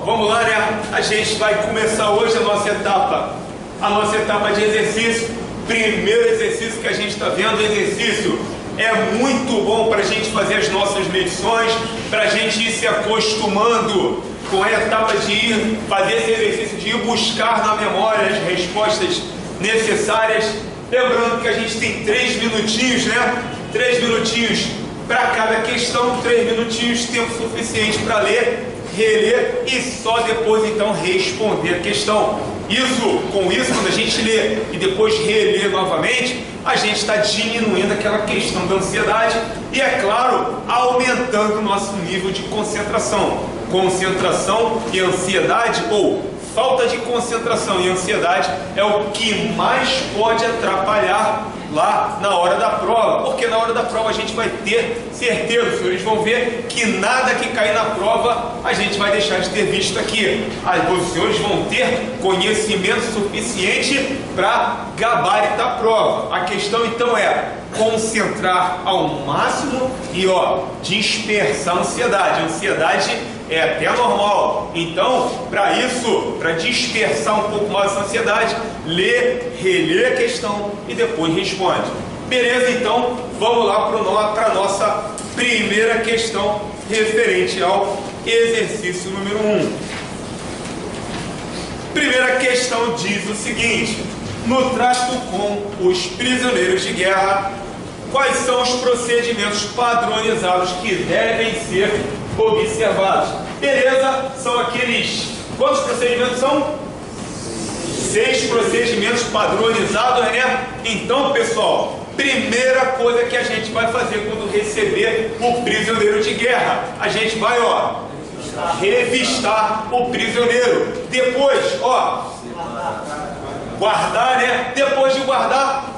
vamos lá, né? A gente vai começar hoje a nossa etapa de exercício. Primeiro exercício que a gente está vendo, exercício é muito bom para a gente fazer as nossas medições, para a gente ir se acostumando com a etapa de ir fazer esse exercício, de ir buscar na memória as respostas necessárias. Lembrando que a gente tem 3 minutinhos, né? 3 minutinhos para cada questão, 3 minutinhos, tempo suficiente para ler, reler e só depois então responder a questão. Com isso, quando a gente lê e depois relê novamente, a gente está diminuindo aquela questão da ansiedade e, é claro, aumentando o nosso nível de concentração. Concentração e ansiedade, ou falta de concentração e ansiedade, é o que mais pode atrapalhar lá na hora da prova, porque na hora da prova a gente vai ter certeza, os senhores vão ver que nada que cair na prova a gente vai deixar de ter visto aqui. Os senhores vão ter conhecimento suficiente para gabaritar a prova. A questão então é concentrar ao máximo e dispersar a ansiedade. A ansiedade é até normal, então para isso, para dispersar um pouco mais essa ansiedade, lê, relê a questão e depois responde. Beleza? Então vamos lá para a nossa primeira questão referente ao exercício número 1. Primeira questão diz o seguinte: no trato com os prisioneiros de guerra, quais são os procedimentos padronizados que devem ser observados? Beleza? São aqueles... Quantos procedimentos são? 6 procedimentos padronizados, né? Então, pessoal, primeira coisa que a gente vai fazer quando receber o prisioneiro de guerra, a gente vai, revistar o prisioneiro. Depois, guardar, né? Depois de guardar,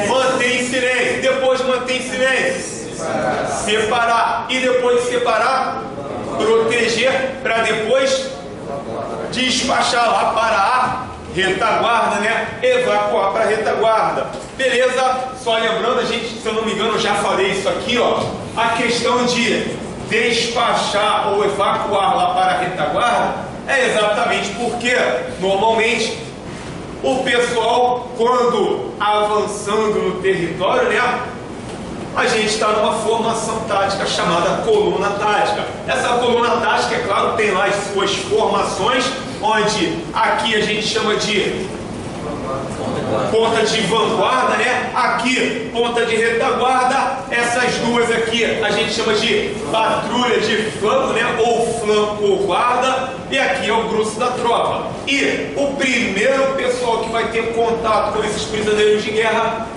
mantém silêncio. Depois de manter em silêncio, separar. E depois de separar, proteger, para depois despachar lá para a retaguarda, né? Evacuar para a retaguarda. Beleza? Só lembrando, a gente, se eu não me engano, eu já falei isso aqui, a questão de despachar ou evacuar lá para a retaguarda é exatamente porque normalmente o pessoal, quando avançando no território, né, a gente está numa formação tática chamada coluna tática. Essa coluna tática, é claro, tem lá as suas formações, onde aqui a gente chama de ponta de vanguarda, né? Aqui, ponta de retaguarda. Essas duas aqui a gente chama de patrulha de flanco, né? Ou flanco ou guarda. E aqui é o grosso da tropa. E o primeiro pessoal que vai ter contato com esses prisioneiros de guerra,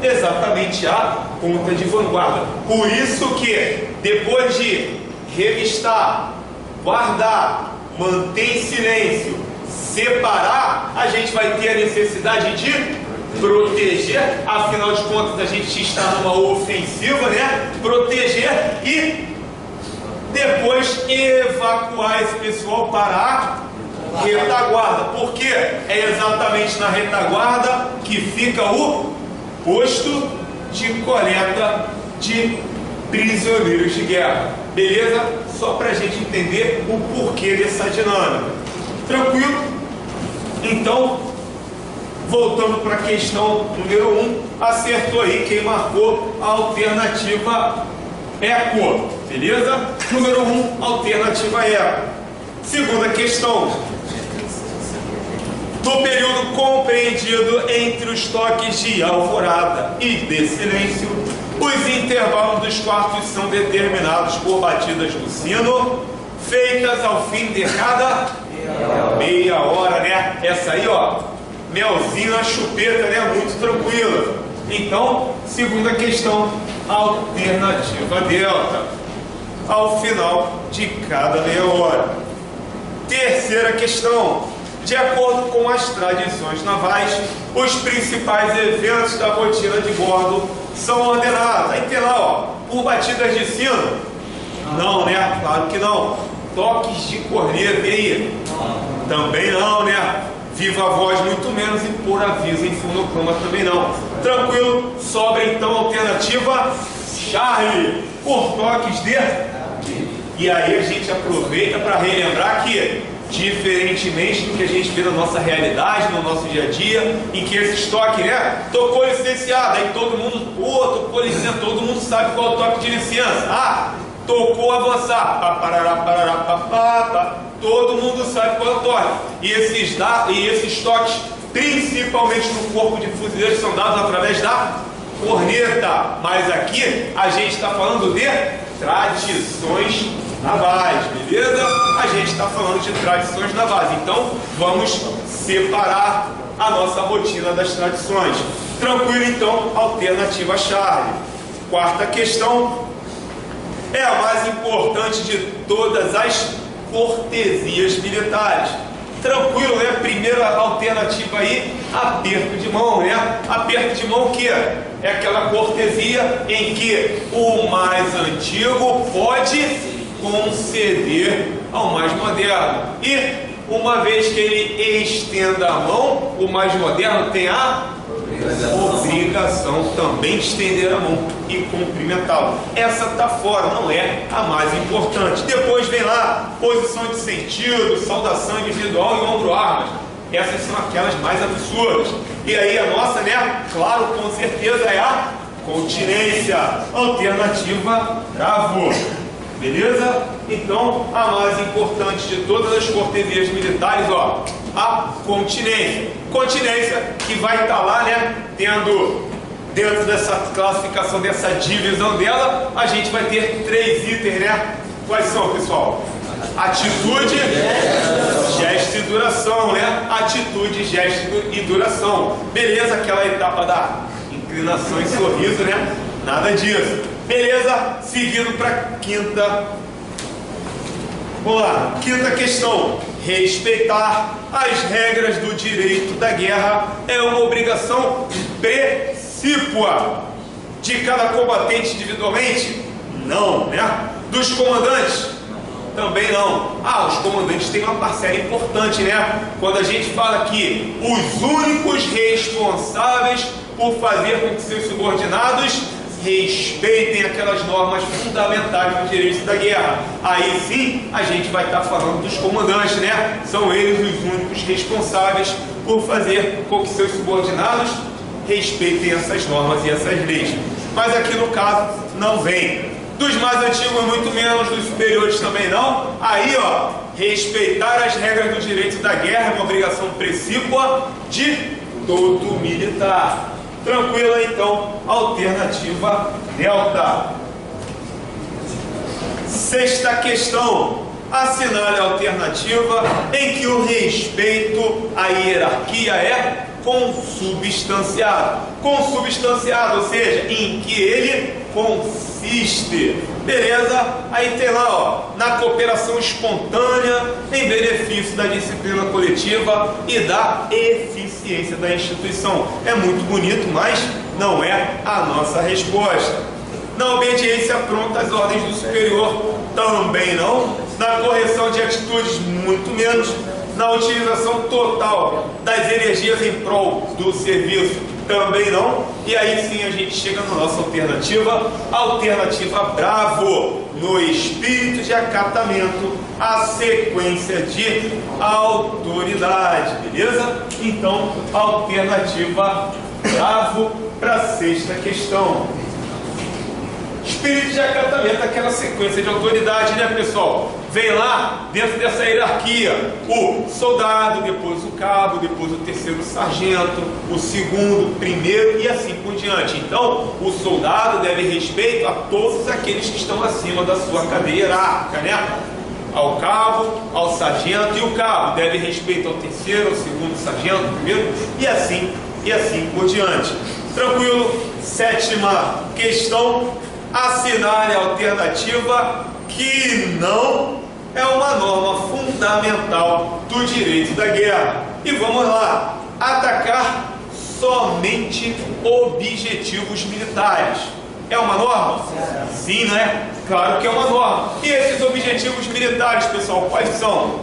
exatamente a ponta de vanguarda. Por isso que depois de revistar, guardar, manter em silêncio, separar, a gente vai ter a necessidade de proteger. Afinal de contas, a gente está numa ofensiva, né? Proteger e depois evacuar esse pessoal para a retaguarda, porque é exatamente na retaguarda que fica o posto de coleta de prisioneiros de guerra. Beleza? Só para a gente entender o porquê dessa dinâmica. Tranquilo? Então, voltando para a questão número 1, acertou aí quem marcou a alternativa ECO. Beleza? Número 1, alternativa ECO. Segunda questão: no período compreendido entre os toques de alvorada e de silêncio, os intervalos dos quartos são determinados por batidas do sino, feitas ao fim de cada meia hora, né? Essa aí, melzinho na chupeta, né? Muito tranquila. Então, segunda questão, alternativa delta, ao final de cada meia hora. Terceira questão: de acordo com as tradições navais, os principais eventos da rotina de bordo são ordenados. Aí tem lá, por batidas de sino? Não, né? Claro que não. Toques de corneta, e aí? Também não, né? Viva voz muito menos, e por aviso em fonoclama também não. Tranquilo? Sobra então a alternativa Charlie, por toques de... E aí a gente aproveita para relembrar que Diferentemente do que a gente vê na nossa realidade, no nosso dia a dia, em que esse estoque, né? Tocou licenciado, aí todo mundo, tocou licença, todo mundo sabe qual é o toque de licença. Ah, tocou avançar, todo mundo sabe qual é o toque. E esses toques, principalmente no corpo de fuzileiros, são dados através da corneta. Mas aqui a gente está falando de tradições navais, beleza? A gente está falando de tradições navais, então vamos separar a nossa rotina das tradições. Tranquilo, então, alternativa Charlie. Quarta questão é a mais importante de todas as cortesias militares. Tranquilo, né? Primeira alternativa aí, aperto de mão, né? Aperto de mão que é aquela cortesia em que o mais antigo pode conceder ao mais moderno. E uma vez que ele estenda a mão, o mais moderno tem a obrigação também de estender a mão e cumprimentá-lo. Essa está fora, não é a mais importante. Depois vem lá, posição de sentido, saudação individual e ombro-armas. Essas são aquelas mais absurdas. E aí a nossa, né, claro, com certeza é a continência. Alternativa Bravo. Beleza? Então, a mais importante de todas as cortesias militares, ó, a continência. Continência que vai estar lá, né, tendo, dentro dessa classificação, dessa divisão dela, a gente vai ter 3 itens, né? Quais são, pessoal? Atitude, gesto e duração, né? Atitude, gesto e duração. Beleza? Aquela etapa da inclinação e sorriso, né? Nada disso. Beleza? Seguindo para quinta. Vamos lá. Quinta questão. Respeitar as regras do direito da guerra é uma obrigação precípua. De cada combatente individualmente? Não, né? Dos comandantes? Também não. Ah, os comandantes têm uma parcela importante, né? Quando a gente fala que os únicos responsáveis por fazer com que seus subordinados respeitem aquelas normas fundamentais do direito da guerra. Aí sim, a gente vai estar falando dos comandantes, né? São eles os únicos responsáveis por fazer com que seus subordinados respeitem essas normas e essas leis. Mas aqui no caso, não vem. Dos mais antigos, muito menos, dos superiores também não. Aí, ó, respeitar as regras do direito da guerra é uma obrigação precípua de todo militar. Tranquila, então, alternativa delta. Sexta questão. Assinale a alternativa em que o respeito à hierarquia é consubstanciado. Consubstanciado, ou seja, em que ele consiste. Beleza? Aí tem lá, ó, na cooperação espontânea em benefício da disciplina coletiva e da eficiência da instituição. É muito bonito, mas não é a nossa resposta. Na obediência pronta às ordens do superior, também não. Na correção de atitudes, muito menos. Na utilização total das energias em prol do serviço, também não. E aí sim a gente chega na nossa alternativa, alternativa Bravo, no espírito de acatamento, a sequência de autoridade, beleza? Então, alternativa Bravo para a sexta questão. Espírito de acatamento, aquela sequência de autoridade, né, pessoal? Vem lá, dentro dessa hierarquia, o soldado, depois o cabo, depois o terceiro sargento, o segundo, primeiro e assim por diante. Então, o soldado deve respeito a todos aqueles que estão acima da sua cadeia hierárquica, né? Ao cabo, ao sargento, e o cabo deve respeito ao terceiro, ao segundo sargento, ao primeiro, e assim por diante. Tranquilo? Sétima questão. Assinale a alternativa que não é uma norma fundamental do direito da guerra. E vamos lá. Atacar somente objetivos militares. É uma norma? Sim, né? Claro que é uma norma. E esses objetivos militares, pessoal, quais são?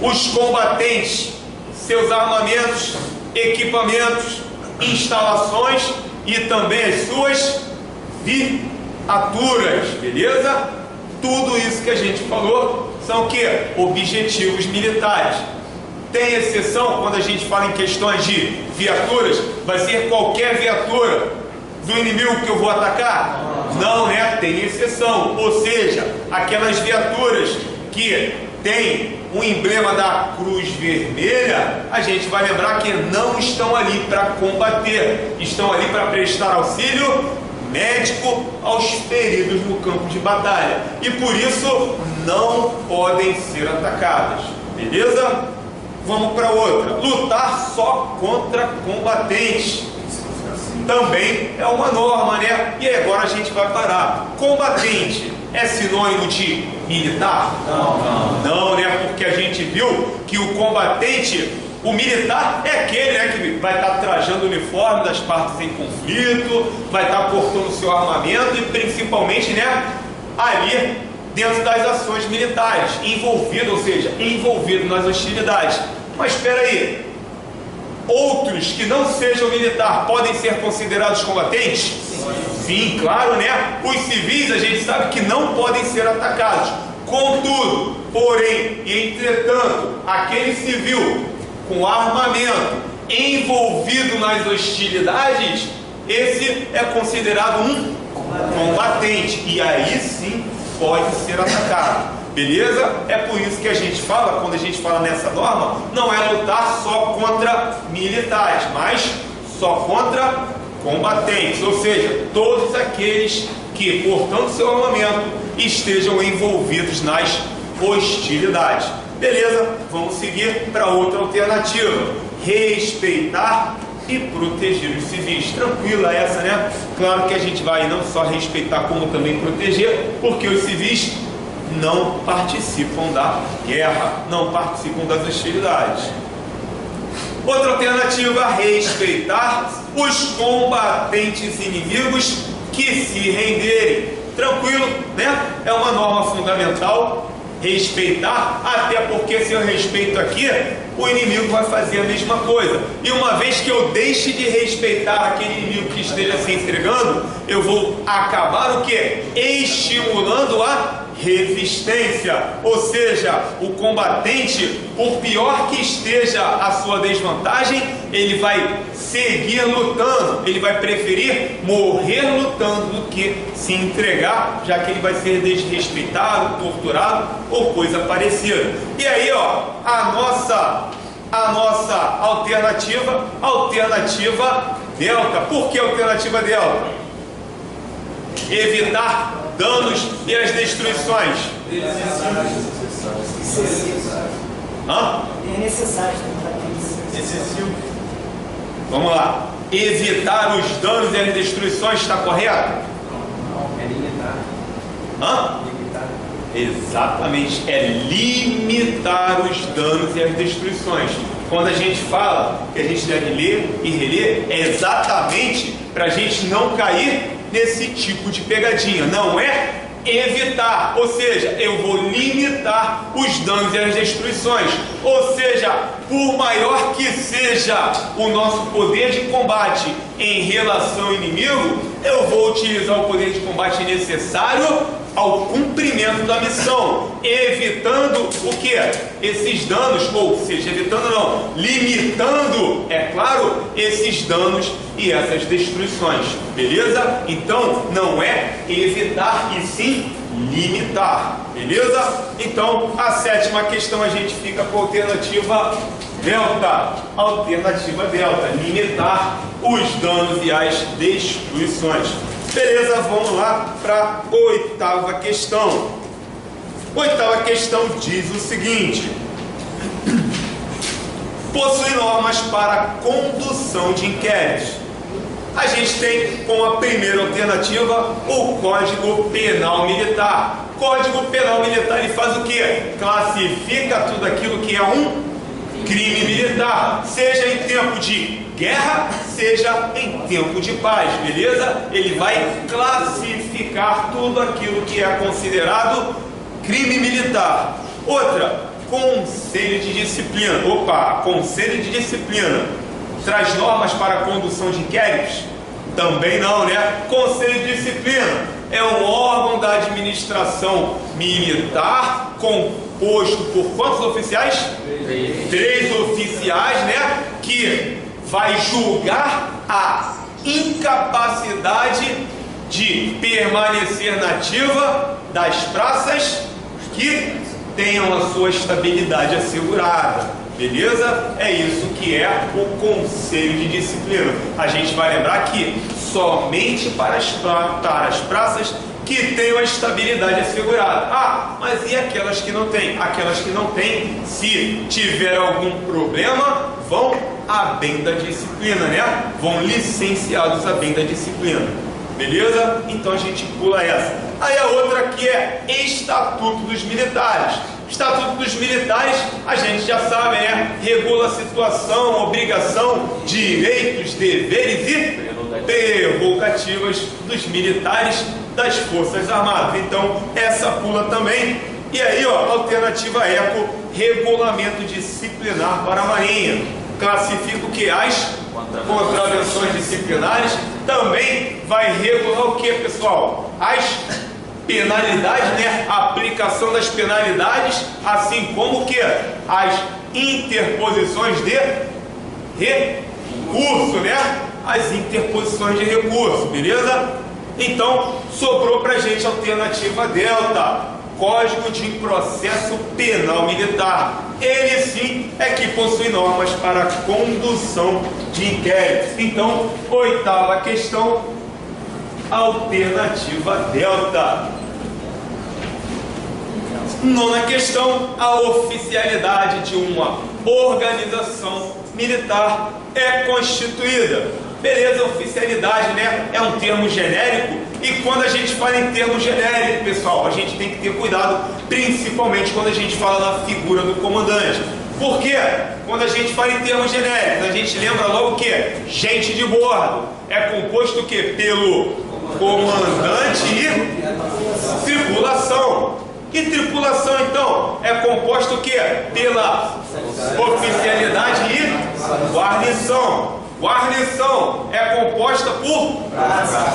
Os combatentes, seus armamentos, equipamentos, instalações e também as suas viaturas, beleza? Tudo isso que a gente falou são o que? Objetivos militares. Tem exceção quando a gente fala em questões de viaturas? Vai ser qualquer viatura do inimigo que eu vou atacar? Não, né? Tem exceção. Ou seja, aquelas viaturas que tem o emblema da Cruz Vermelha, a gente vai lembrar que não estão ali para combater, estão ali para prestar auxílio médico aos feridos no campo de batalha, e por isso não podem ser atacadas, beleza? Vamos para outra. Lutar só contra combatentes também é uma norma, né? E agora a gente vai parar. Combatente é sinônimo de militar? Não, né? Porque a gente viu que o combatente, o militar é aquele, né, que vai estar trajando o uniforme das partes em conflito, vai estar portando o seu armamento e principalmente, né, ali dentro das ações militares, envolvido, ou seja, envolvido nas hostilidades. Mas espera aí, outros que não sejam militar podem ser considerados combatentes? Sim, claro, né? Os civis a gente sabe que não podem ser atacados. Contudo, porém e entretanto, aquele civil com armamento envolvido nas hostilidades, esse é considerado um combatente, e aí sim pode ser atacado, beleza? É por isso que a gente fala, quando a gente fala nessa norma, não é lutar só contra militares, mas só contra combatentes, ou seja, todos aqueles que, portando seu armamento, estejam envolvidos nas hostilidades. Beleza? Vamos seguir para outra alternativa: respeitar e proteger os civis. Tranquila essa, né? Claro que a gente vai não só respeitar, como também proteger, porque os civis não participam da guerra, não participam das hostilidades. Outra alternativa: respeitar os combatentes inimigos que se renderem. Tranquilo, né? É uma norma fundamental. Respeitar, até porque se eu respeito aqui, o inimigo vai fazer a mesma coisa. E uma vez que eu deixe de respeitar aquele inimigo que esteja se entregando, eu vou acabar o quê? Estimulando a resistência. Ou seja, o combatente, por pior que esteja a sua desvantagem, ele vai seguir lutando, ele vai preferir morrer lutando do que se entregar, já que ele vai ser desrespeitado, torturado ou coisa parecida. E aí, ó, a nossa alternativa delta. Por que alternativa delta? Evitar danos e as destruições. É necessário. Excessivo. Vamos lá. Evitar os danos e as destruições, está correto? Não, é limitar. Limitar. Exatamente, é limitar os danos e as destruições. Quando a gente fala que a gente deve ler e reler, é exatamente para a gente não cair nesse tipo de pegadinha. Não é evitar, ou seja, eu vou limitar os danos e as destruições. Ou seja, por maior que seja o nosso poder de combate em relação ao inimigo, eu vou utilizar o poder de combate necessário ao cumprimento da missão, evitando o que? Esses danos, ou seja, evitando não, limitando, é claro, esses danos e essas destruições, beleza? Então, não é evitar e sim limitar, beleza? Então, a sétima questão a gente fica com a alternativa delta. Alternativa delta, limitar os danos e as destruições. Beleza, vamos lá para a oitava questão. Oitava questão diz o seguinte: possui normas para condução de inquéritos. A gente tem como a primeira alternativa o Código Penal Militar. Código Penal Militar, ele faz o quê? Classifica tudo aquilo que é um crime militar, seja em tempo de guerra, seja em tempo de paz, beleza? Ele vai classificar tudo aquilo que é considerado crime militar. Outra, Conselho de Disciplina. Conselho de Disciplina traz normas para a condução de inquéritos? Também não, né? Conselho de Disciplina é um órgão da administração militar com composto por quantos oficiais? Três oficiais, né? Que vai julgar a incapacidade de permanecer nativa das praças que tenham a sua estabilidade assegurada. Beleza? É isso que é o conselho de disciplina. A gente vai lembrar que somente para as praças que tenham a estabilidade assegurada. Ah, mas e aquelas que não têm? Aquelas que não têm, se tiver algum problema, vão a bem da disciplina, né? Vão licenciados a bem da disciplina. Beleza? Então a gente pula essa. Aí a outra que é Estatuto dos Militares. Estatuto dos Militares, a gente já sabe, né? Regula a situação, obrigação, direitos, deveres e prerrogativas dos militares das Forças Armadas. Então, essa pula também. E aí, ó, alternativa eco, regulamento disciplinar para a Marinha. Classifica o que? As contravenções disciplinares. Também vai regular o que, pessoal? As penalidades, né? A aplicação das penalidades, assim como o que? As interposições de recurso, né? As interposições de recurso, beleza? Então, sobrou pra gente a alternativa delta, Código de Processo Penal Militar. Ele sim é que possui normas para condução de inquéritos. Então, oitava questão, alternativa delta. Nona questão, a oficialidade de uma organização militar é constituída. Beleza, oficialidade, né? É um termo genérico. E quando a gente fala em termo genérico, pessoal, a gente tem que ter cuidado, principalmente quando a gente fala na figura do comandante. Por quê? Quando a gente fala em termos genéricos, a gente lembra logo o quê? Gente de bordo. É composto o quê? Pelo comandante e tripulação. E tripulação, então, é composto o quê? Pela oficialidade e guarnição. Guarnição é composta por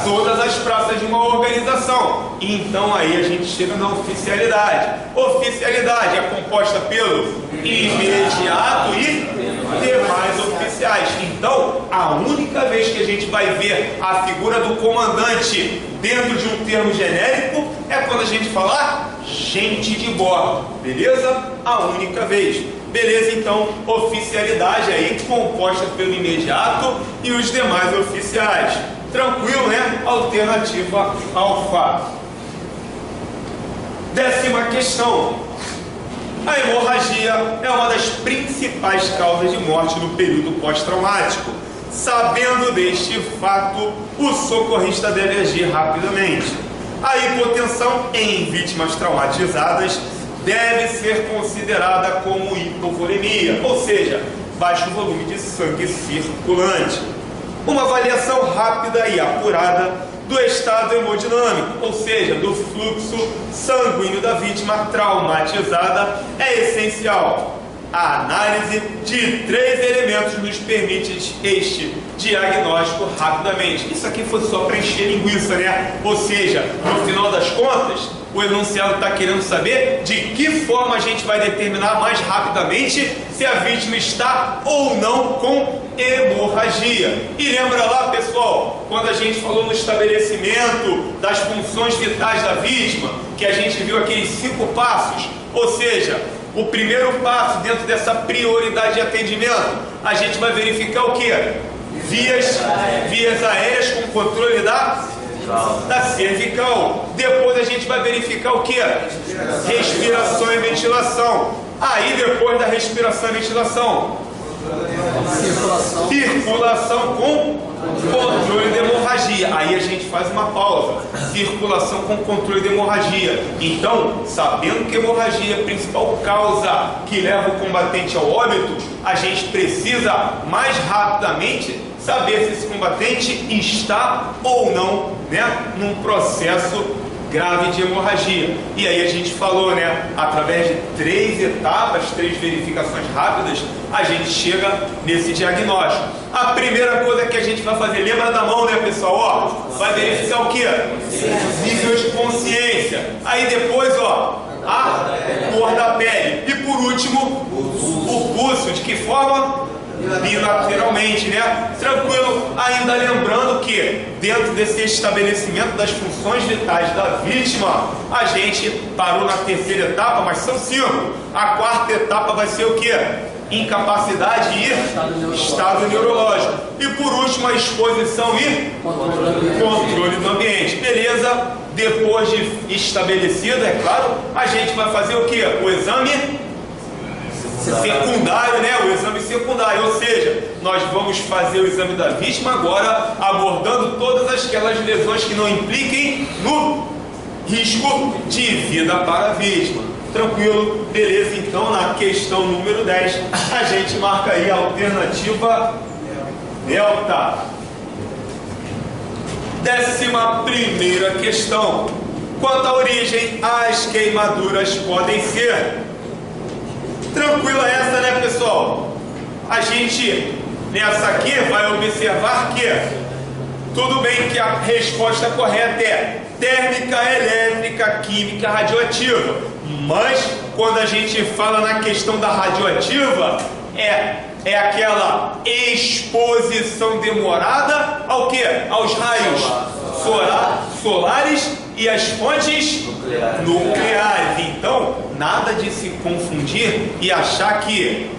todas as praças de uma organização. Então aí a gente chega na oficialidade. Oficialidade é composta pelo imediato e demais oficiais. Então, a única vez que a gente vai ver a figura do comandante dentro de um termo genérico é quando a gente falar gente de bordo. Beleza? A única vez. Beleza, então, oficialidade aí composta pelo imediato e os demais oficiais. Tranquilo, né? Alternativa alfa. 10ª questão. A hemorragia é uma das principais causas de morte no período pós-traumático. Sabendo deste fato, o socorrista deve agir rapidamente. A hipotensão em vítimas traumatizadas deve ser considerada como hipovolemia, ou seja, baixo volume de sangue circulante. Uma avaliação rápida e apurada do estado hemodinâmico, ou seja, do fluxo sanguíneo da vítima traumatizada, é essencial. A análise de 3 elementos nos permite este diagnóstico rapidamente. Isso aqui foi só para encher linguiça, né? Ou seja, no final das contas, o enunciado está querendo saber de que forma a gente vai determinar mais rapidamente se a vítima está ou não com hemorragia. E lembra lá, pessoal, quando a gente falou no estabelecimento das funções vitais da vítima, que a gente viu aqueles 5 passos, ou seja, o primeiro passo dentro dessa prioridade de atendimento, a gente vai verificar o que? Vias aéreas com controle da cervical. Depois a gente vai verificar o que? Respiração e ventilação. Aí depois da respiração e ventilação, circulação com controle de hemorragia. Aí a gente faz uma pausa. Circulação com controle de hemorragia. Então, sabendo que a hemorragia é a principal causa que leva o combatente ao óbito, a gente precisa mais rapidamente saber se esse combatente está ou não, né, num processo grave de hemorragia. E aí a gente falou, né, através de 3 etapas, 3 verificações rápidas, a gente chega nesse diagnóstico. A primeira coisa que a gente vai fazer, lembra da mão, né, pessoal? Ó, vai verificar o que? Nível de consciência. Aí depois, ó, A cor da pele. E por último, o pulso. De que forma? Bilateralmente, né? Tranquilo. Ainda lembrando que dentro desse estabelecimento das funções vitais da vítima, a gente parou na terceira etapa, mas são 5. A quarta etapa vai ser o que? Incapacidade e estado neurológico. E por último, a exposição e controle do ambiente. Beleza? Depois de estabelecido, é claro, a gente vai fazer o que? O exame secundário, né? O exame secundário, ou seja, nós vamos fazer o exame da vítima agora, abordando todas aquelas lesões que não impliquem no risco de vida para a vítima. Tranquilo? Beleza? Então, na questão número 10, a gente marca aí a alternativa delta. 11ª questão. Quanto à origem, as queimaduras podem ser. Tranquila essa, né, pessoal? A gente, nessa aqui, vai observar que tudo bem que a resposta correta é térmica, elétrica, química, radioativa. Mas, quando a gente fala na questão da radioativa, é aquela exposição demorada ao quê? Aos raios solares e as fontes nucleares. Então, nada de se confundir e achar que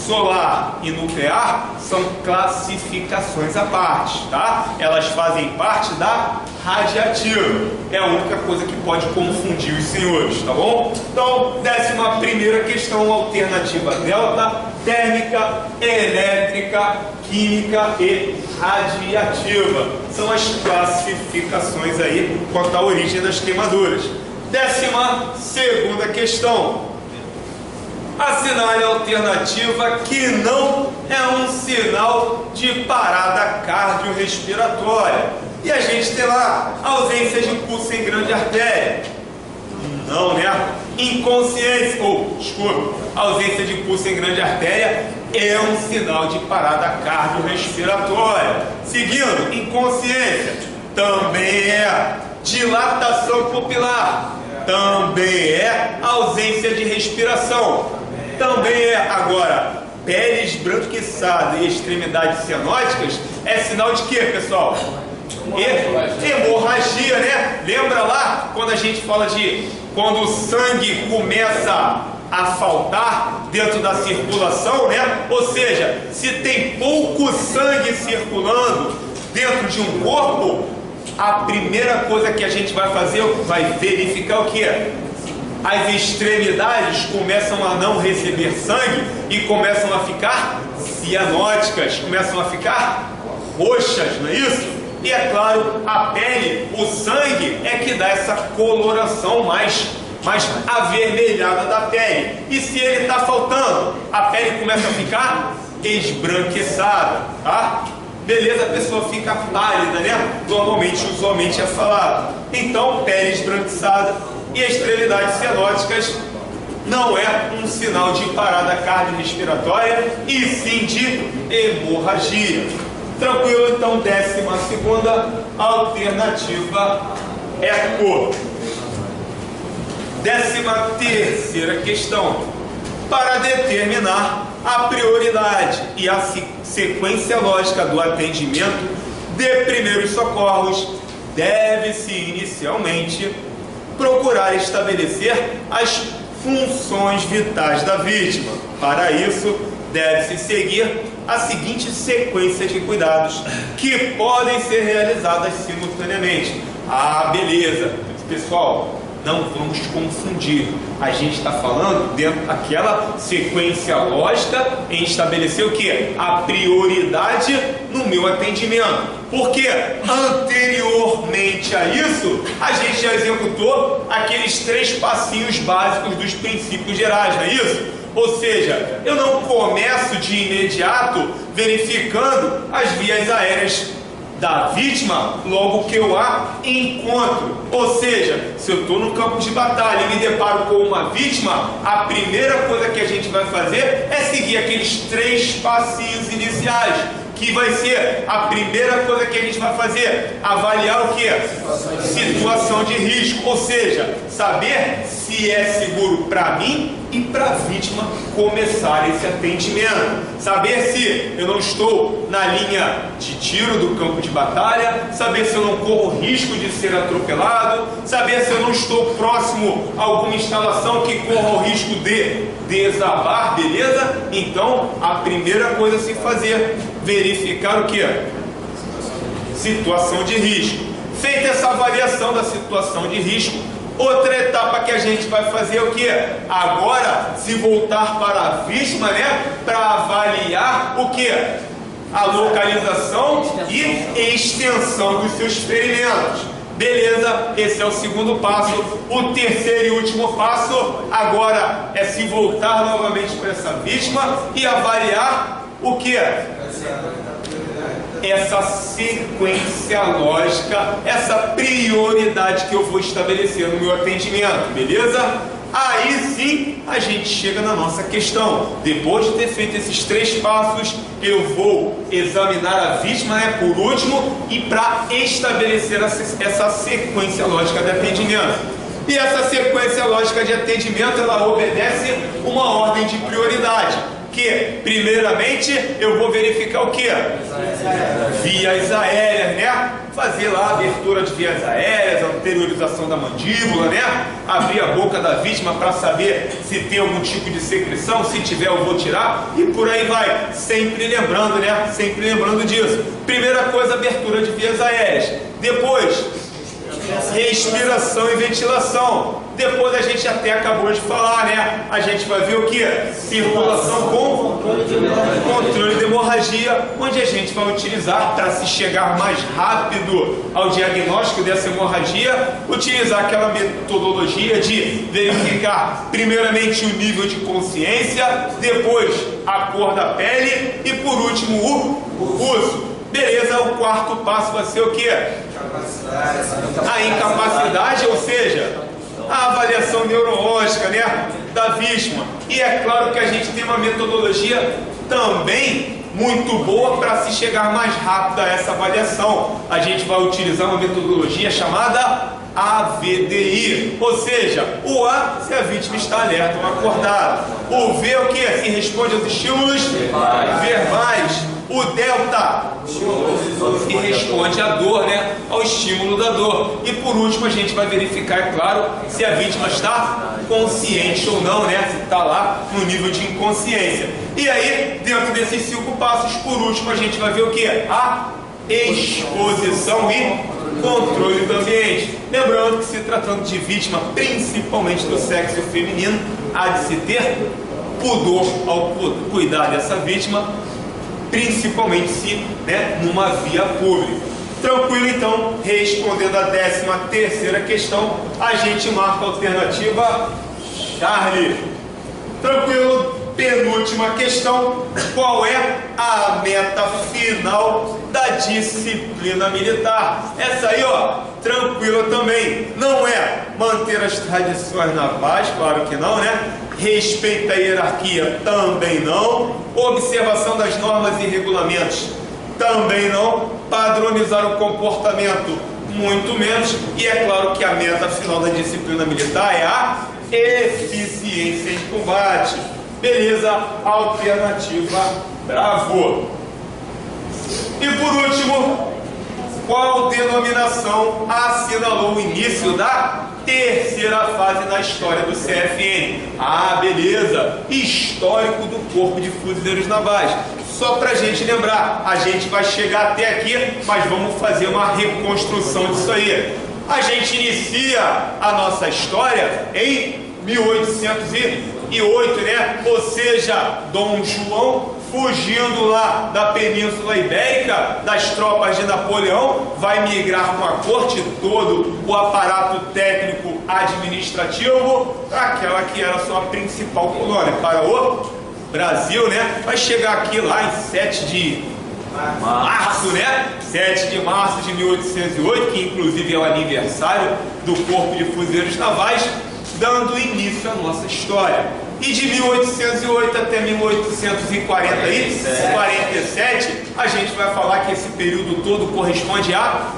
solar e nuclear são classificações à parte, tá? Elas fazem parte da radiativa. É a única coisa que pode confundir os senhores, tá bom? Então, 11ª questão, alternativa delta, térmica, elétrica, química e radiativa. São as classificações aí quanto à origem das queimaduras. 12ª questão. Assinale a alternativa que não é um sinal de parada cardiorrespiratória. E a gente tem lá ausência de pulso em grande artéria. Não, né? Inconsciência, ausência de pulso em grande artéria é um sinal de parada cardiorrespiratória. Seguindo, inconsciência também é dilatação pupilar, também é ausência de respiração, também é. Agora, pele esbranquiçada e extremidades cianóticas é sinal de quê, pessoal? Hemorragia, né? Lembra lá quando a gente fala de quando o sangue começa a faltar dentro da circulação, né? Ou seja, se tem pouco sangue circulando dentro de um corpo, a primeira coisa que a gente vai fazer, vai verificar o que é? As extremidades começam a não receber sangue e começam a ficar cianóticas, começam a ficar roxas, não é isso? E é claro, a pele, o sangue é que dá essa coloração mais avermelhada da pele. E se ele está faltando, a pele começa a ficar esbranquiçada, tá? Beleza, a pessoa fica pálida, né? Normalmente, usualmente é falado. Então, pele esbranquiçada e extremidades cianóticas não é um sinal de parada cardiorrespiratória, e sim de hemorragia. Tranquilo? Então, 12ª alternativa é cor. 13ª questão. Para determinar a prioridade e a sequência lógica do atendimento de primeiros socorros, deve-se inicialmente procurar estabelecer as funções vitais da vítima. Para isso, deve-se seguir a seguinte sequência de cuidados que podem ser realizadas simultaneamente. Ah, beleza. Pessoal, não vamos confundir. A gente está falando dentro daquela sequência lógica em estabelecer o que? A prioridade no meu atendimento. Porque anteriormente a isso, a gente já executou aqueles 3 passinhos básicos dos princípios gerais, não é isso? Ou seja, eu não começo de imediato verificando as vias aéreas da vítima logo que eu a encontro. Ou seja, se eu estou no campo de batalha e me deparo com uma vítima, a primeira coisa que a gente vai fazer é seguir aqueles 3 passinhos iniciais, que vai ser a primeira coisa que a gente vai fazer, avaliar o que? Situação de risco, ou seja, saber se se é seguro para mim e para a vítima começar esse atendimento. Saber se eu não estou na linha de tiro do campo de batalha, saber se eu não corro risco de ser atropelado, saber se eu não estou próximo a alguma instalação que corra o risco de desabar, beleza? Então, a primeira coisa a se fazer, verificar o que? Situação de risco. Feita essa avaliação da situação de risco, outra etapa que a gente vai fazer é o que? Agora, se voltar para a vítima, né? Para avaliar o que? A localização e extensão dos seus ferimentos. Beleza, esse é o segundo passo. O terceiro e último passo agora é se voltar novamente para essa vítima e avaliar o que? Essa sequência lógica, essa prioridade que eu vou estabelecer no meu atendimento, beleza? Aí sim a gente chega na nossa questão. Depois de ter feito esses 3 passos, eu vou examinar a vítima, né, por último, e para estabelecer essa sequência lógica de atendimento. E essa sequência lógica de atendimento, ela obedece uma ordem de prioridade. Que, primeiramente, eu vou verificar o que? Vias aéreas, né? Fazer lá a abertura de vias aéreas, anteriorização da mandíbula, né? Abrir a boca da vítima para saber se tem algum tipo de secreção, se tiver eu vou tirar, e por aí vai. Sempre lembrando, né? Sempre lembrando disso. Primeira coisa, abertura de vias aéreas. Depois, respiração e ventilação. Depois a gente até acabou de falar, né? A gente vai ver o que? Circulação com controle de hemorragia, onde a gente vai utilizar, para se chegar mais rápido ao diagnóstico dessa hemorragia, utilizar aquela metodologia de verificar primeiramente o nível de consciência, depois a cor da pele e por último o pulso. Beleza, o quarto passo vai ser o que? A incapacidade, ou seja, a avaliação neurológica, né, da vítima. E é claro que a gente tem uma metodologia também muito boa para se chegar mais rápido a essa avaliação. A gente vai utilizar uma metodologia chamada AVDI, ou seja, o A se a vítima está alerta ou acordada, o V o que? Se responde aos estímulos verbais, o delta se responde à dor, né? Ao estímulo da dor. E por último a gente vai verificar, é claro, se a vítima está consciente ou não, né? Se está lá no nível de inconsciência. E aí, dentro desses 5 passos, por último a gente vai ver o que? A exposição e controle do ambiente. Lembrando que, se tratando de vítima principalmente do sexo feminino, há de se ter pudor ao cuidar dessa vítima, principalmente se, né, numa via pública. Tranquilo, então, respondendo a 13ª questão, a gente marca a alternativa Charlie. Tranquilo, penúltima questão, qual é a meta final da disciplina militar? Essa aí, ó, tranquila também, não é manter as tradições navais, claro que não, né? Respeito à hierarquia, também não. Observação das normas e regulamentos, também não. Padronizar o comportamento, muito menos. E é claro que a meta final da disciplina militar é a eficiência em combate. Beleza? Alternativa bravo. E por último, qual denominação assinalou o início da 3ª fase na história do CFN? Ah, beleza! Histórico do Corpo de Fuzileiros Navais. Só para a gente lembrar, a gente vai chegar até aqui, mas vamos fazer uma reconstrução disso aí. A gente inicia a nossa história em 1808, né? Ou seja, Dom João, fugindo lá da Península Ibérica, das tropas de Napoleão, vai migrar com a corte, todo o aparato técnico administrativo para aquela que era a sua principal colônia, para o Brasil, né? Vai chegar aqui lá em 7 de março, né? 7 de março de 1808, que inclusive é o aniversário do Corpo de Fuzileiros Navais, dando início à nossa história. E de 1808 até 1847, a gente vai falar que esse período todo corresponde à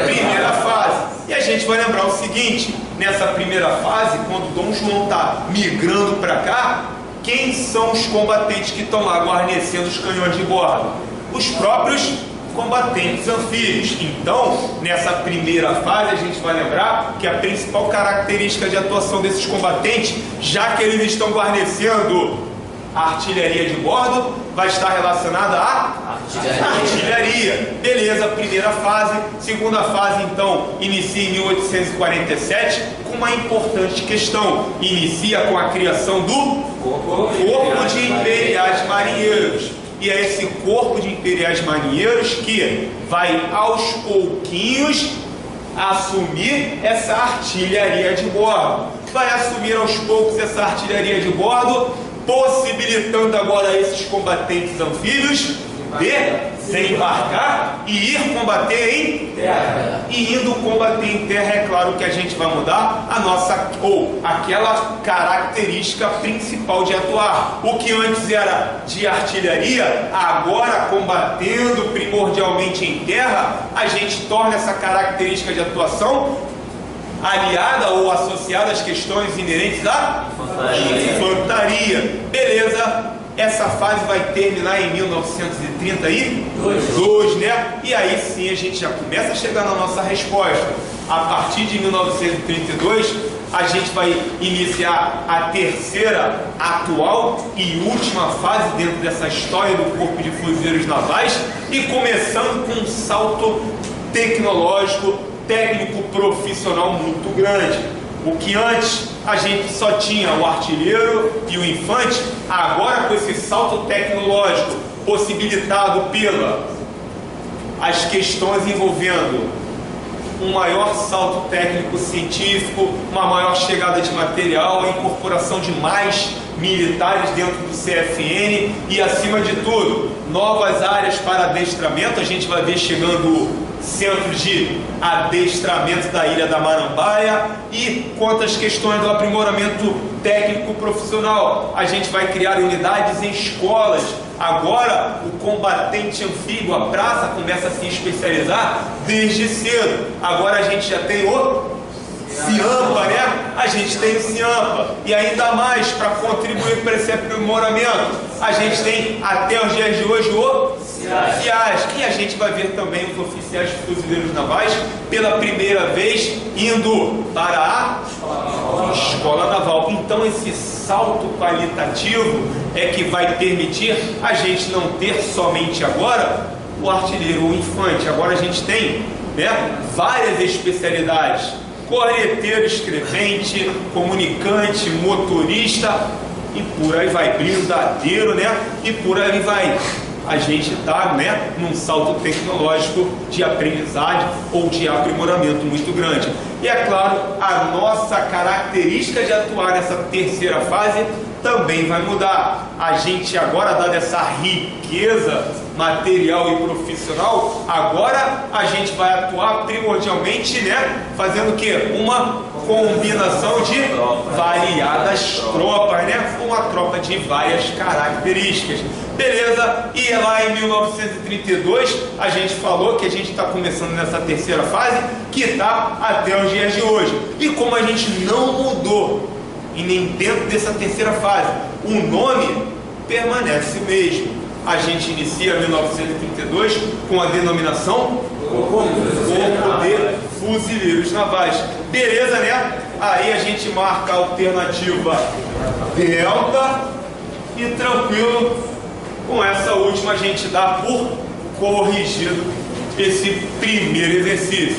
primeira fase. E a gente vai lembrar o seguinte, nessa primeira fase, quando Dom João está migrando para cá, quem são os combatentes que estão lá guarnecendo os canhões de bordo? Os próprios combatentes anfíbios. Então, nessa primeira fase, a gente vai lembrar que a principal característica de atuação desses combatentes, já que eles estão guarnecendo a artilharia de bordo, vai estar relacionada à artilharia. Beleza, primeira fase. Segunda fase, então, inicia em 1847 com uma importante questão. Inicia com a criação do Corpo de Imperiais Marinheiros. E é esse Corpo de Imperiais Marinheiros que vai, aos pouquinhos, assumir essa artilharia de bordo. Vai assumir aos poucos essa artilharia de bordo, possibilitando agora a esses combatentes anfíbios desembarcar e ir combater em terra. E indo combater em terra, é claro que a gente vai mudar a nossa, ou aquela característica principal de atuar. O que antes era de artilharia, agora combatendo primordialmente em terra, a gente torna essa característica de atuação aliada ou associada às questões inerentes à infantaria. Beleza, essa fase vai terminar em 1932, né? E aí sim a gente já começa a chegar na nossa resposta. A partir de 1932, a gente vai iniciar a terceira, atual e última fase dentro dessa história do Corpo de Fuzileiros Navais, e começando com um salto tecnológico, técnico, profissional muito grande. O que antes a gente só tinha o artilheiro e o infante, agora com esse salto tecnológico possibilitado as questões envolvendo um maior salto técnico científico, uma maior chegada de material, a incorporação de mais militares dentro do CFN e, acima de tudo, novas áreas para adestramento. A gente vai ver chegando centro de adestramento da Ilha da Marambaia. E quanto às questões do aprimoramento técnico profissional, a gente vai criar unidades em escolas. Agora o combatente anfíbio, a praça, começa a se especializar desde cedo. Agora a gente já tem o CIAMPA, né? A gente tem o CIAMPA. E ainda mais, para contribuir para esse aprimoramento, a gente tem até os dias de hoje o CIAS. E a gente vai ver também os oficiais de fuzileiros navais pela primeira vez indo para a Escola Naval. Então esse salto qualitativo é que vai permitir a gente não ter somente agora o artilheiro ou o infante. Agora a gente tem, né, várias especialidades: corneteiro, escrevente, comunicante, motorista e por aí vai, blindadeiro, né? E por aí vai. A gente está, né, num salto tecnológico de aprendizagem ou de aprimoramento muito grande. E é claro, a nossa característica de atuar nessa terceira fase também vai mudar. A gente agora, dada essa riqueza material e profissional, agora a gente vai atuar primordialmente, né, fazendo o quê? Uma combinação de variadas tropas, né? Uma tropa de várias características. Beleza? E lá em 1932 a gente falou que a gente está começando nessa terceira fase, que está até os dias de hoje. E como a gente não mudou e nem dentro dessa terceira fase, o nome permanece o mesmo. A gente inicia 1932 com a denominação Corpo de Fuzileiros Navais. Beleza, né? Aí a gente marca a alternativa delta e tranquilo. Com essa última a gente dá por corrigido esse primeiro exercício.